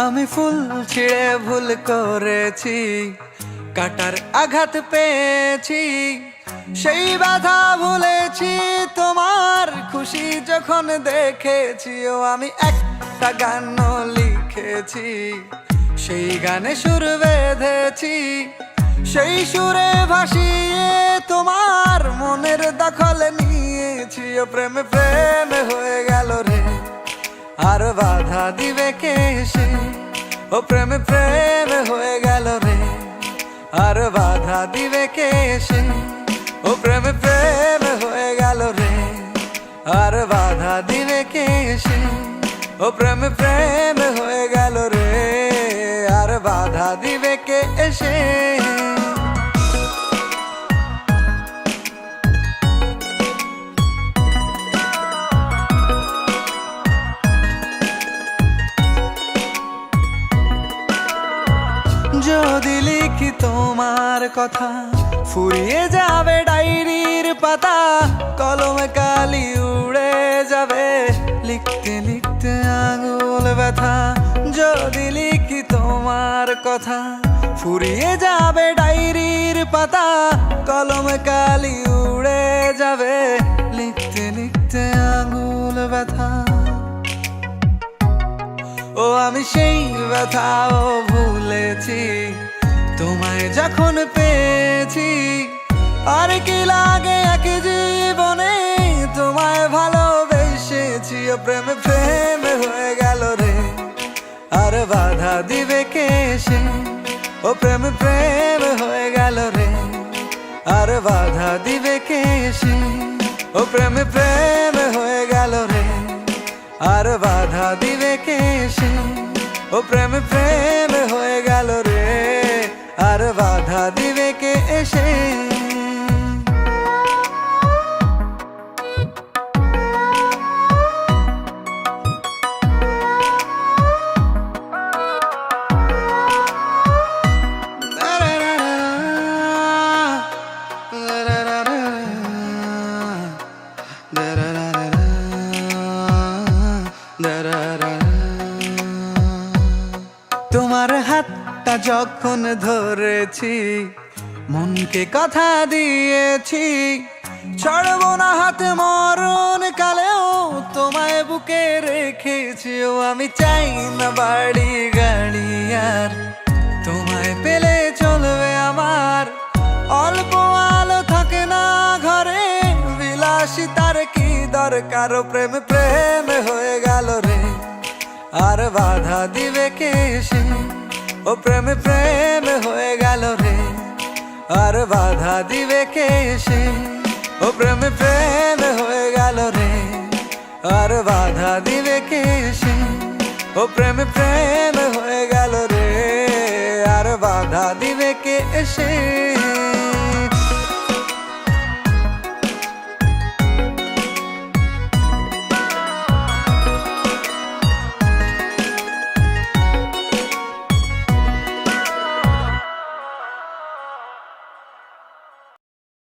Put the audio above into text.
আমি ফুল ছিঁড়ে ভুল করেছি, কাটার আঘাত পেয়েছি, সেই ব্যথা ভুলেছি তোমার খুশি যখন দেখেছি। ও আমি একটা গান লিখেছি, সেই গানে সুর বেঁধেছি, সেই সুরে ভাসিয়ে তোমার মনের দখল নিয়েছি। ও প্রেমে প্রেমে হয়ে গেল রে, আর বাধা দিবে কে সে? ও প্রেমে প্রেমে হয়ে গেল রে, আর বাধা দিবে কে সে? ও প্রেমে প্রেমে হয়ে গেল রে, আর বাধা দিবে কে সে? ও প্রেমে প্রেমে হয়ে গেল রে, আর বাধা দিবে কে এসে? যদি লিখি তোমার কথা, ফুরিয়ে যাবে ডায়েরির পাতা, কলমে কালি উড়ে যাবে, লিখতে লিখতে আঙুল ব্যথা। যদি লিখি তোমার কথা, ফুরিয়ে যাবে ডায়েরির পাতা, কলমে কালি উড়ে যাবে, লিখতে লিখতে আঙুল ব্যথা। ও আমি সেই ব্যথাও ভুলেছি, তোমায় যখন পেয়েছি। আর কি লাগে এক জীবনে, তোমায় ভালোবেসেছি। ও প্রেমে প্রেমে হয়ে গেল রে, আর বাধা দিবে কে সে? ও প্রেমে প্রেমে হয়ে গেল রে, আর বাধা দিবে কে সে? ও প্রেমে প্রেমে হয়ে গেল রে, আর বাধা দিবে কে সে? ও প্রেমে প্রেমে হয়ে গেল রে, আর বাধা দিবে কে এসে? তোমার হাতটা যখন ধরেছি, মনকে কথা দিয়েছি, ছাড়বো না হাত মরণ কালেও, তোমায় বুকে রেখেছি। ও আমি চাই না বাড়ি গাড়ি আর, তোমায় পেলে চলবে আমার। অল্প আলো থাকে না ঘরে, বিলাসিতার কি দরকার? ও প্রেমে প্রেমে হয়ে গেল রে, আর বাধা দিবে কে সে? ও প্রেমে প্রেমে হয়ে গেল রে, আর বাধা দিবে কে সে? ও প্রেমে প্রেমে হয়ে গেল রে, আর বাধা দিবে কে সে? ও প্রেমে প্রেমে হয়ে গেল রে, আর বাধা দিবে কে এসে?